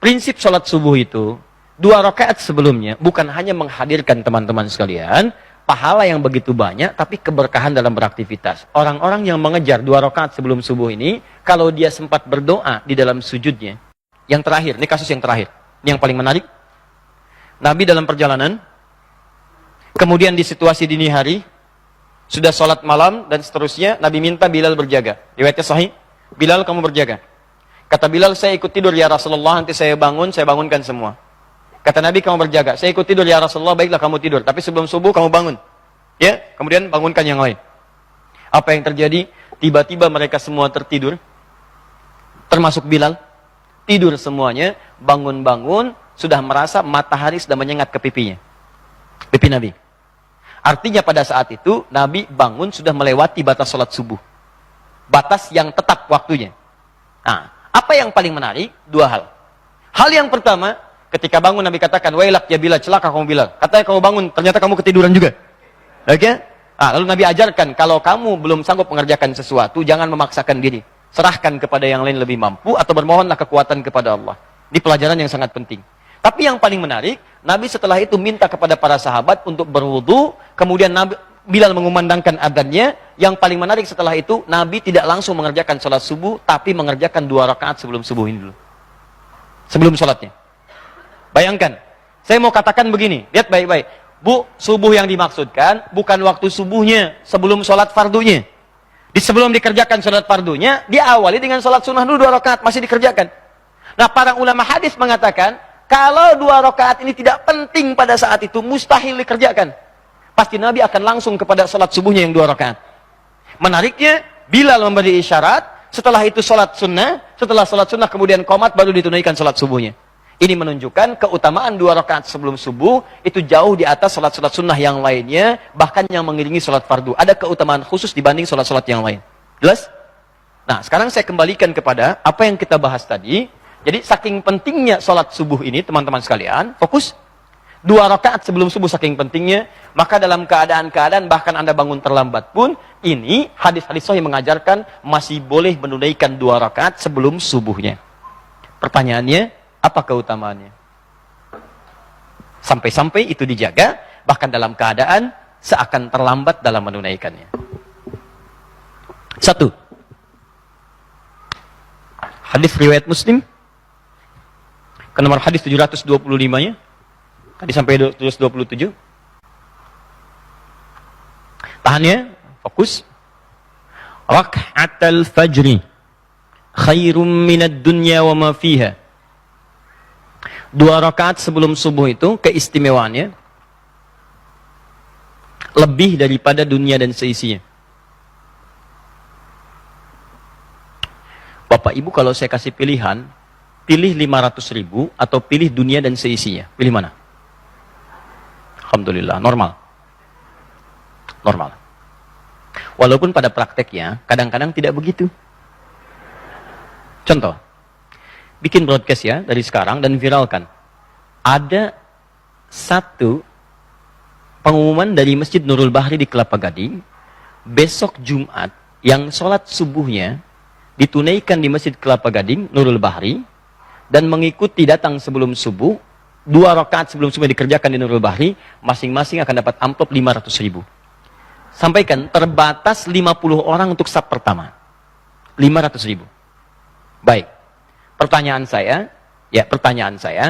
prinsip sholat subuh itu, 2 rakaat sebelumnya bukan hanya menghadirkan teman-teman sekalian pahala yang begitu banyak, tapi keberkahan dalam beraktivitas. Orang-orang yang mengejar 2 rakaat sebelum subuh ini, kalau dia sempat berdoa di dalam sujudnya, yang terakhir, ini kasus yang terakhir, ini yang paling menarik. Nabi dalam perjalanan, kemudian di situasi dini hari, sudah sholat malam dan seterusnya, Nabi minta Bilal berjaga. Riwayatnya sahih, Bilal kamu berjaga. Kata Bilal, saya ikut tidur ya Rasulullah, nanti saya bangunkan semua. Kata Nabi, kamu berjaga. Saya ikut tidur ya Rasulullah, baiklah kamu tidur. Tapi sebelum subuh kamu bangun. Ya, kemudian bangunkan yang lain. Apa yang terjadi? Tiba-tiba mereka semua tertidur. Termasuk Bilal. Tidur semuanya, bangun-bangun, sudah merasa matahari sudah menyengat ke pipinya. Pipi Nabi. Artinya pada saat itu, Nabi bangun sudah melewati batas sholat subuh. Batas yang tetap waktunya. Nah, apa yang paling menarik? 2 hal. Hal yang pertama, ketika bangun Nabi katakan, wailak ya Bilal, celaka kamu Bilal. Katanya kamu bangun, ternyata kamu ketiduran juga. Oke? Nah, lalu Nabi ajarkan, kalau kamu belum sanggup mengerjakan sesuatu, jangan memaksakan diri. Serahkan kepada yang lain lebih mampu, atau bermohonlah kekuatan kepada Allah. Ini pelajaran yang sangat penting. Tapi yang paling menarik, Nabi setelah itu minta kepada para sahabat untuk berwudu, kemudian Nabi Bilal mengumandangkan adzannya. Yang paling menarik setelah itu, Nabi tidak langsung mengerjakan sholat subuh, tapi mengerjakan 2 rakaat sebelum subuh ini dulu. Sebelum sholatnya. Bayangkan, saya mau katakan begini, lihat baik-baik. Bu, subuh yang dimaksudkan bukan waktu subuhnya sebelum sholat fardunya. Sebelum dikerjakan sholat fardunya, diawali dengan sholat sunnah dulu 2 rakaat, masih dikerjakan. Nah, para ulama hadis mengatakan, kalau 2 rakaat ini tidak penting pada saat itu, mustahil dikerjakan. Pasti Nabi akan langsung kepada sholat subuhnya yang 2 rakaat. Menariknya, Bilal memberi isyarat, setelah itu sholat sunnah, setelah sholat sunnah kemudian qomat, baru ditunaikan sholat subuhnya. Ini menunjukkan keutamaan 2 rakaat sebelum subuh, itu jauh di atas sholat-sholat sunnah yang lainnya, bahkan yang mengiringi sholat fardu. Ada keutamaan khusus dibanding sholat-sholat yang lain. Jelas? Nah, sekarang saya kembalikan kepada apa yang kita bahas tadi. Jadi, saking pentingnya sholat subuh ini, teman-teman sekalian, fokus. 2 rakaat sebelum subuh saking pentingnya, maka dalam keadaan-keadaan bahkan Anda bangun terlambat pun, ini hadis-hadis sahih mengajarkan masih boleh menunaikan 2 rakaat sebelum subuhnya. Pertanyaannya, apa keutamaannya? Sampai-sampai itu dijaga, bahkan dalam keadaan seakan terlambat dalam menunaikannya. 1. Hadis riwayat Muslim, ke nomor hadis 725-nya. Tadi sampai 727. Tahan ya, fokus. Rak'atal fajri khairum minad dunya wa ma fiha. 2 rakaat sebelum subuh itu keistimewaannya lebih daripada dunia dan seisinya. Bapak Ibu, kalau saya kasih pilihan, pilih 500.000 atau pilih dunia dan seisinya, pilih mana? Alhamdulillah, normal. Normal. Walaupun pada prakteknya kadang-kadang tidak begitu. Contoh, bikin broadcast ya dari sekarang dan viralkan. Ada satu pengumuman dari Masjid Nurul Bahri di Kelapa Gading, besok Jumat yang sholat subuhnya ditunaikan di Masjid Kelapa Gading Nurul Bahri, dan mengikuti datang sebelum subuh, 2 rakaat sebelum subuh dikerjakan di Nurul Bahri, masing-masing akan dapat amplop 500.000. Sampaikan, terbatas 50 orang untuk sab pertama. 500.000. Baik. Pertanyaan saya,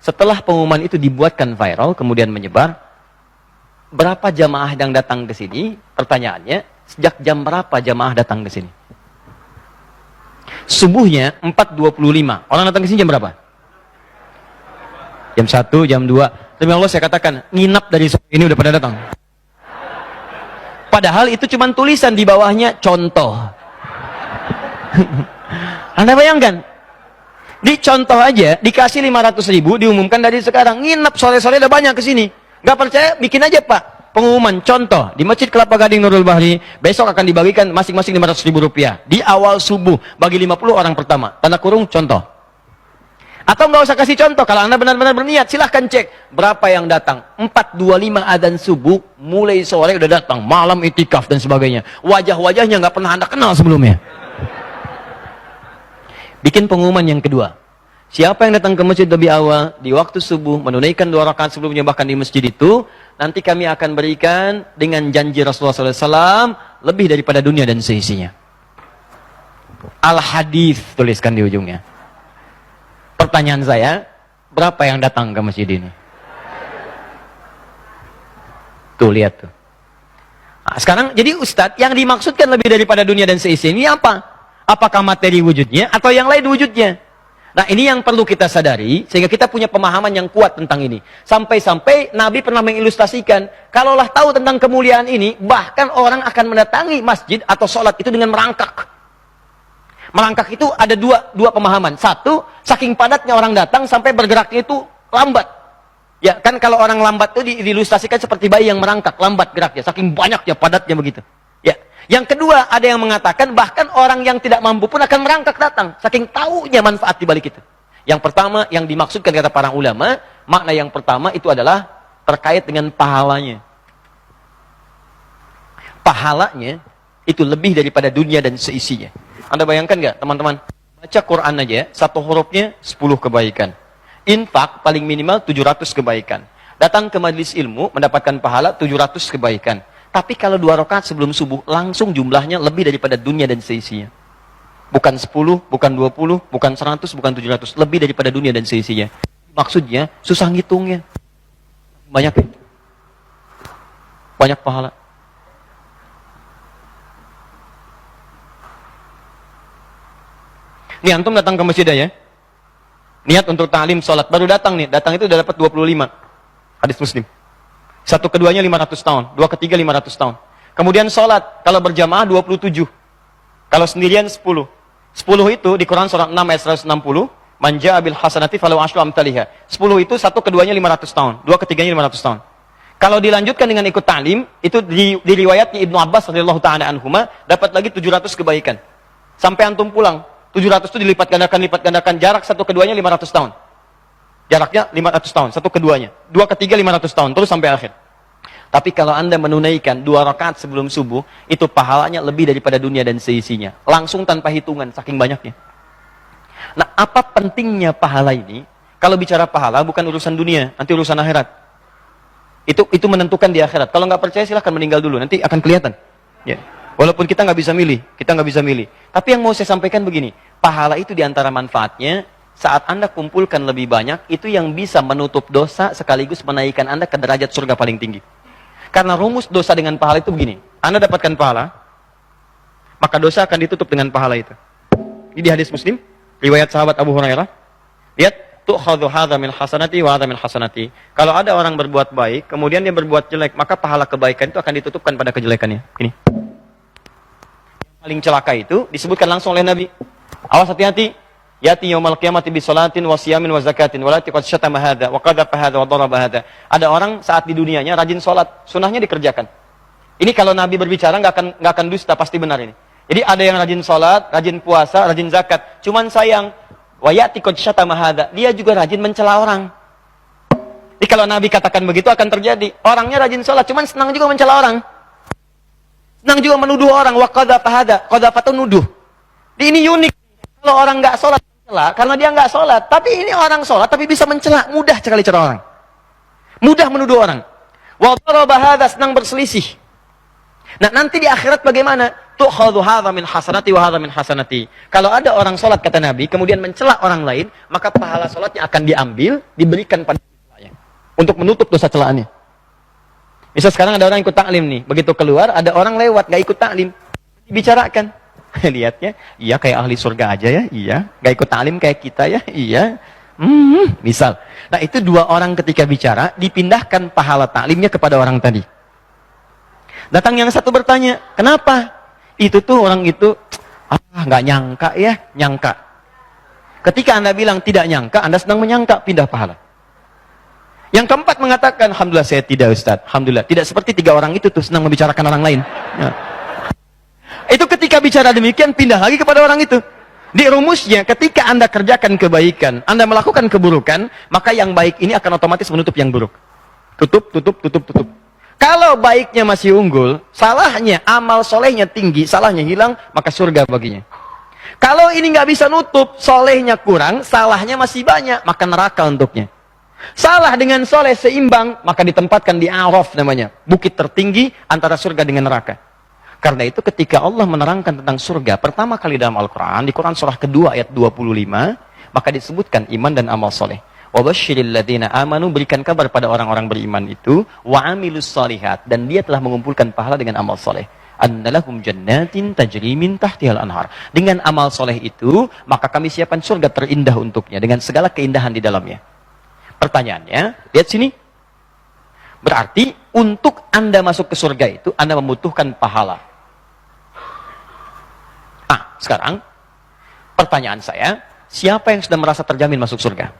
setelah pengumuman itu dibuatkan viral, kemudian menyebar, berapa jamaah yang datang ke sini? Pertanyaannya, sejak jam berapa jamaah datang ke sini? Subuhnya 4.25. Orang datang ke sini jam berapa? Jam 1, jam 2. Demi Allah saya katakan, nginap dari sore ini udah pada datang. Padahal itu cuma tulisan di bawahnya, contoh. Anda bayangkan? Di contoh aja, dikasih 500.000, diumumkan dari sekarang. Nginep sore-sore udah banyak ke sini. Nggak percaya, bikin aja Pak. Pengumuman, contoh. Di Masjid Kelapa Gading Nurul Bahri, besok akan dibagikan masing-masing 500.000 rupiah. Di awal subuh, bagi 50 orang pertama. Tanda kurung, contoh. Atau nggak usah kasih contoh. Kalau Anda benar-benar berniat, silahkan cek. Berapa yang datang? 4.25 adzan subuh, mulai sore udah datang. Malam itikaf dan sebagainya. Wajah-wajahnya nggak pernah Anda kenal sebelumnya. Bikin pengumuman yang kedua. Siapa yang datang ke masjid lebih awal, di waktu subuh, menunaikan 2 rakaat sebelumnya, bahkan di masjid itu, nanti kami akan berikan dengan janji Rasulullah SAW, lebih daripada dunia dan seisinya. Al-Hadis, tuliskan di ujungnya. Pertanyaan saya, berapa yang datang ke masjid ini? Tuh, lihat tuh. Nah, sekarang, jadi Ustadz, yang dimaksudkan lebih daripada dunia dan seisinya ini apa? Apakah materi wujudnya, atau yang lain wujudnya? Nah, ini yang perlu kita sadari, sehingga kita punya pemahaman yang kuat tentang ini. Sampai-sampai Nabi pernah mengilustrasikan, kalaulah tahu tentang kemuliaan ini, bahkan orang akan mendatangi masjid atau sholat itu dengan merangkak. Merangkak itu ada dua pemahaman. Satu, saking padatnya orang datang sampai bergeraknya itu lambat. Ya, kan kalau orang lambat itu diilustrasikan seperti bayi yang merangkak, lambat geraknya, saking banyaknya, padatnya begitu. Ya. Yang kedua, ada yang mengatakan bahkan orang yang tidak mampu pun akan merangkak datang, saking tahunya manfaat di balik itu. Yang pertama, yang dimaksudkan kata para ulama, makna yang pertama itu adalah terkait dengan pahalanya. Pahalanya itu lebih daripada dunia dan seisinya. Anda bayangkan nggak, teman-teman? Baca Quran aja, satu hurufnya 10 kebaikan. Infak paling minimal 700 kebaikan. Datang ke majelis ilmu, mendapatkan pahala 700 kebaikan. Tapi kalau 2 rakaat sebelum subuh, langsung jumlahnya lebih daripada dunia dan seisinya. Bukan 10, bukan 20, bukan 100, bukan 700. Lebih daripada dunia dan seisinya. Maksudnya, susah ngitungnya. Banyak ya? Banyak pahala. Nih, antum datang ke masjid ya. Niat untuk ta'lim sholat. Baru datang nih. Datang itu udah dapat 25. Hadis Muslim. Satu keduanya 500 tahun, 2 ketiga 500 tahun. Kemudian sholat, kalau berjamaah 27. Kalau sendirian 10. 10 itu di Quran surah 6 ayat 160, man ja'a bil hasanati falahu asyru amsalihha. 10 itu satu keduanya 500 tahun, 2 ketiganya 500 tahun. Kalau dilanjutkan dengan ikut ta'lim, itu di riwayatnya Ibnu Abbas radhiyallahu ta'ala anhuma dapat lagi 700 kebaikan. Sampai antum pulang, 700 itu dilipat gandakan, jarak satu keduanya 500 tahun. Jaraknya 500 tahun, satu keduanya. 2 ketiga 500 tahun, terus sampai akhir. Tapi kalau Anda menunaikan 2 rakaat sebelum subuh, itu pahalanya lebih daripada dunia dan seisinya. Langsung tanpa hitungan, saking banyaknya. Nah, apa pentingnya pahala ini? Kalau bicara pahala, bukan urusan dunia, nanti urusan akhirat. Itu menentukan di akhirat. Kalau nggak percaya, silahkan meninggal dulu, nanti akan kelihatan. Ya. Walaupun kita nggak bisa milih, Tapi yang mau saya sampaikan begini, pahala itu diantara manfaatnya, saat Anda kumpulkan lebih banyak, itu yang bisa menutup dosa sekaligus menaikkan Anda ke derajat surga paling tinggi. Karena rumus dosa dengan pahala itu begini. Anda dapatkan pahala, maka dosa akan ditutup dengan pahala itu. Ini di hadis Muslim, riwayat sahabat Abu Hurairah. Lihat, tu'khadhu hadza min hasanati wa hadza min hasanati. Kalau ada orang berbuat baik, kemudian dia berbuat jelek, maka pahala kebaikan itu akan ditutupkan pada kejelekannya. Ini. Yang paling celaka itu disebutkan langsung oleh Nabi. Awas hati-hati. Yati yaumal qiyamati bi salatin wa siyamin wa zakatin walati qad syatama hadza wa qadhafa hadza wa daraba hadza. Ada orang saat di dunianya rajin salat, sunahnya dikerjakan. Ini kalau Nabi berbicara enggak akan dusta, pasti benar ini. Jadi ada yang rajin salat, rajin puasa, rajin zakat. Cuman sayang, wa yati qad syatama hadza, dia juga rajin mencela orang. Jadi kalau Nabi katakan begitu akan terjadi. Orangnya rajin salat, cuman senang juga mencela orang. Senang juga menuduh orang, wa qadhafa hadza, qadhafa itu nuduh. Ini unik. Kalau orang nggak sholat mencela, karena dia nggak sholat. Tapi ini orang sholat, tapi bisa mencela. Mudah sekali cara orang. Mudah menuduh orang. Wa daraba hadza, senang berselisih. Nah, nanti di akhirat bagaimana? Tu'khadhu hadza min hasanati wa hadza min hasanati. Kalau ada orang sholat, kata Nabi, kemudian mencela orang lain, maka pahala sholatnya akan diambil, diberikan pada celanya. Untuk menutup dosa celaannya. Misal sekarang ada orang ikut taklim nih. Begitu keluar, ada orang lewat, nggak ikut taklim. Dibicarakan. Lihatnya, iya kayak ahli surga aja ya, iya. Gak ikut ta'lim kayak kita ya, iya. Misal. Nah, itu 2 orang ketika bicara, dipindahkan pahala ta'limnya kepada orang tadi. Datang yang satu bertanya, kenapa? Itu tuh orang itu, gak nyangka ya, nyangka. Ketika Anda bilang tidak nyangka, Anda sedang menyangka, pindah pahala. Yang keempat mengatakan, alhamdulillah saya tidak Ustaz, alhamdulillah. Tidak seperti 3 orang itu tuh senang membicarakan orang lain. Ya. Itu ketika bicara demikian, pindah lagi kepada orang itu. Di rumusnya, ketika Anda kerjakan kebaikan, Anda melakukan keburukan, maka yang baik ini akan otomatis menutup yang buruk. Tutup. Kalau baiknya masih unggul, salahnya, amal solehnya tinggi, salahnya hilang, maka surga baginya. Kalau ini nggak bisa nutup, solehnya kurang, salahnya masih banyak, maka neraka untuknya. Salah dengan soleh seimbang, maka ditempatkan di Araf namanya, bukit tertinggi antara surga dengan neraka. Karena itu ketika Allah menerangkan tentang surga pertama kali dalam Al-Quran, di Quran surah kedua ayat 25, maka disebutkan iman dan amal soleh. Wabashiril ladzina amanu, berikan kabar pada orang-orang beriman itu, wa amilus solihat, dan dia telah mengumpulkan pahala dengan amal soleh. Annalahum jannatin tajri min tahtihal anhar. Dengan amal soleh itu, maka kami siapkan surga terindah untuknya dengan segala keindahan di dalamnya. Pertanyaannya, lihat sini. Berarti untuk Anda masuk ke surga itu, Anda membutuhkan pahala. Sekarang pertanyaan saya, siapa yang sudah merasa terjamin masuk surga?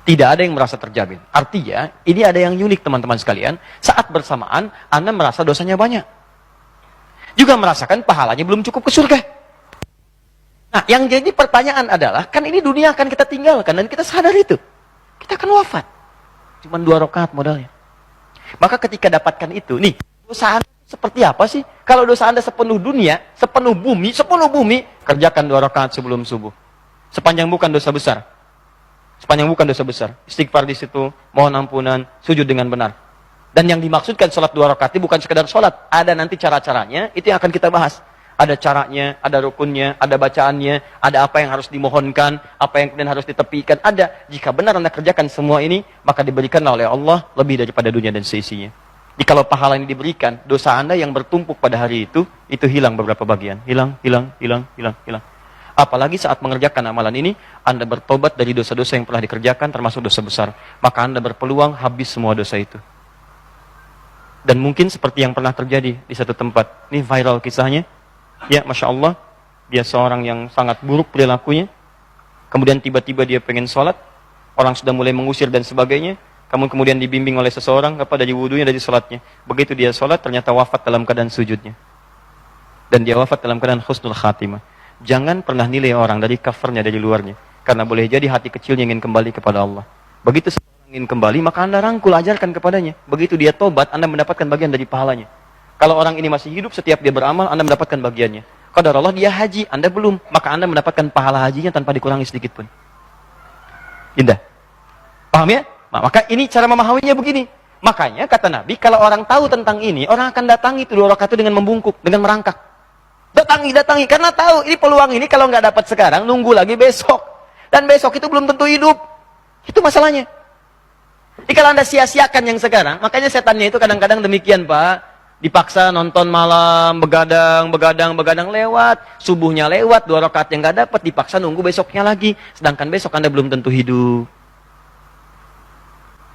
Tidak ada yang merasa terjamin. Artinya, ini ada yang unik teman-teman sekalian. Saat bersamaan, Anda merasa dosanya banyak. Juga merasakan pahalanya belum cukup ke surga. Nah, yang jadi pertanyaan adalah, kan ini dunia akan kita tinggalkan, dan kita sadar itu. Kita akan wafat. Cuma 2 rakaat modalnya. Maka ketika dapatkan itu, nih, dosa Anda seperti apa sih? Kalau dosa Anda sepenuh dunia, sepenuh bumi, kerjakan 2 rakaat sebelum subuh. Sepanjang bukan dosa besar. Istighfar di situ, mohon ampunan, sujud dengan benar. Dan yang dimaksudkan sholat 2 rakaat itu bukan sekedar sholat. Ada nanti cara-caranya, itu yang akan kita bahas. Ada caranya, ada rukunnya, ada bacaannya, ada apa yang harus dimohonkan, apa yang kemudian harus ditepikan. Ada. Jika benar Anda kerjakan semua ini, maka diberikanlah oleh Allah lebih daripada dunia dan seisinya. Jikalau pahala ini diberikan, dosa Anda yang bertumpuk pada hari itu hilang beberapa bagian. Hilang. Apalagi saat mengerjakan amalan ini, Anda bertobat dari dosa-dosa yang pernah dikerjakan, termasuk dosa besar. Maka Anda berpeluang habis semua dosa itu. Dan mungkin seperti yang pernah terjadi di satu tempat. Ini viral kisahnya. Ya, Masya Allah. Dia seorang yang sangat buruk perilakunya. Kemudian tiba-tiba dia pengen sholat. Orang sudah mulai mengusir dan sebagainya. Kemudian dibimbing oleh seseorang, dari wudunya, dari sholatnya. Begitu dia sholat, ternyata wafat dalam keadaan sujudnya. Dan dia wafat dalam keadaan husnul khatimah. Jangan pernah nilai orang dari covernya, dari luarnya. Karena boleh jadi hati kecilnya ingin kembali kepada Allah. Begitu seorang ingin kembali, maka Anda rangkul, ajarkan kepadanya. Begitu dia tobat, Anda mendapatkan bagian dari pahalanya. Kalau orang ini masih hidup, setiap dia beramal, Anda mendapatkan bagiannya. Qadar Allah dia haji, Anda belum. Maka Anda mendapatkan pahala hajinya tanpa dikurangi sedikit pun. Indah. Paham ya? Maka ini cara memahaminya begini. Makanya kata Nabi, kalau orang tahu tentang ini, orang akan datangi itu 2 rakaat itu dengan membungkuk, dengan merangkak. Datangi, karena tahu ini peluang ini kalau nggak dapat sekarang, nunggu lagi besok. Dan besok itu belum tentu hidup. Itu masalahnya. Jadi kalau Anda sia-siakan yang sekarang, makanya setannya itu kadang-kadang demikian, Pak. Dipaksa nonton malam, begadang lewat, subuhnya lewat, 2 rakaat yang nggak dapat, dipaksa nunggu besoknya lagi. Sedangkan besok Anda belum tentu hidup.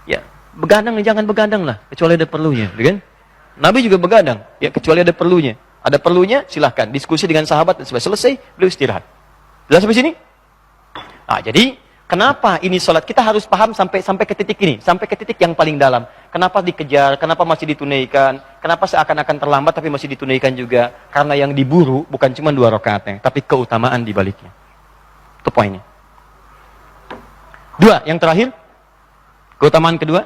Ya, begadang jangan begadang lah, kecuali ada perlunya, kan? Nabi juga begadang, ya kecuali ada perlunya. Ada perlunya, silahkan. Diskusi dengan sahabat, dan selesai, beliau istirahat. Jelas sampai sini? Nah, jadi, kenapa ini sholat? Kita harus paham sampai ke titik ini. Sampai ke titik yang paling dalam. Kenapa dikejar? Kenapa masih ditunaikan? Kenapa seakan-akan terlambat, tapi masih ditunaikan juga? Karena yang diburu, bukan cuma 2 rakaatnya, tapi keutamaan di baliknya. Itu poinnya. 2, yang terakhir. Keutamaan kedua.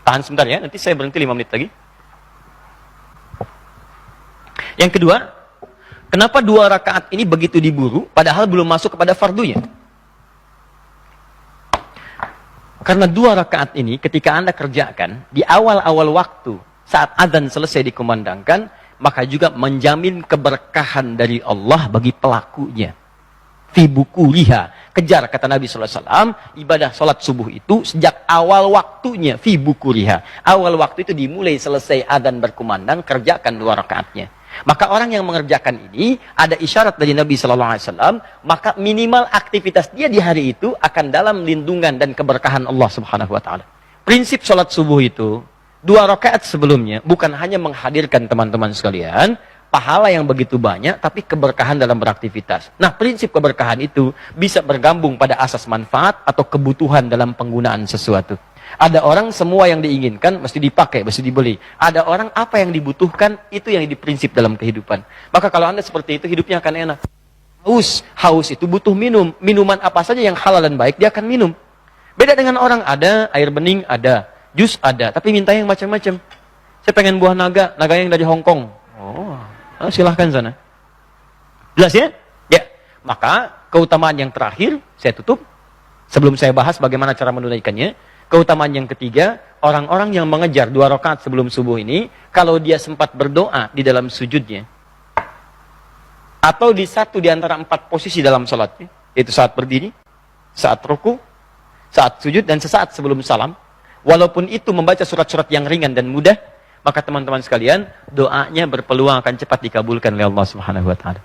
Tahan sebentar ya, nanti saya berhenti 5 menit lagi. Yang kedua, kenapa 2 rakaat ini begitu diburu, padahal belum masuk kepada fardunya? Karena 2 rakaat ini, ketika Anda kerjakan, di awal-awal waktu, saat azan selesai dikumandangkan, maka juga menjamin keberkahan dari Allah bagi pelakunya. Fi bukuriha. Kejar, kata Nabi SAW, ibadah sholat subuh itu sejak awal waktunya, fi bukuriha. Awal waktu itu dimulai selesai azan berkumandang, kerjakan 2 rakaatnya. Maka orang yang mengerjakan ini, ada isyarat dari Nabi SAW, maka minimal aktivitas dia di hari itu akan dalam lindungan dan keberkahan Allah Subhanahu Wa Taala. Prinsip sholat subuh itu, 2 rakaat sebelumnya, bukan hanya menghadirkan teman-teman sekalian, pahala yang begitu banyak, tapi keberkahan dalam beraktivitas. Nah, prinsip keberkahan itu bisa bergabung pada asas manfaat atau kebutuhan dalam penggunaan sesuatu. Ada orang semua yang diinginkan mesti dipakai, mesti dibeli. Ada orang apa yang dibutuhkan, itu yang diprinsip dalam kehidupan. Maka kalau Anda seperti itu, hidupnya akan enak. Haus itu butuh minum. Minuman apa saja yang halal dan baik, dia akan minum. Beda dengan orang, ada air bening, ada jus ada, tapi minta yang macam-macam. Saya pengen buah naga yang dari Hong Kong. silahkan sana. Jelas ya? Ya. Maka keutamaan yang terakhir, saya tutup. Sebelum saya bahas bagaimana cara menunaikannya. Keutamaan yang ketiga, orang-orang yang mengejar 2 rakaat sebelum subuh ini, kalau dia sempat berdoa di dalam sujudnya, atau di satu di antara 4 posisi dalam sholatnya, yaitu saat berdiri, saat ruku, saat sujud, dan sesaat sebelum salam, walaupun itu membaca surat-surat yang ringan dan mudah, maka teman-teman sekalian, doanya berpeluang akan cepat dikabulkan oleh Allah Subhanahu wa taala.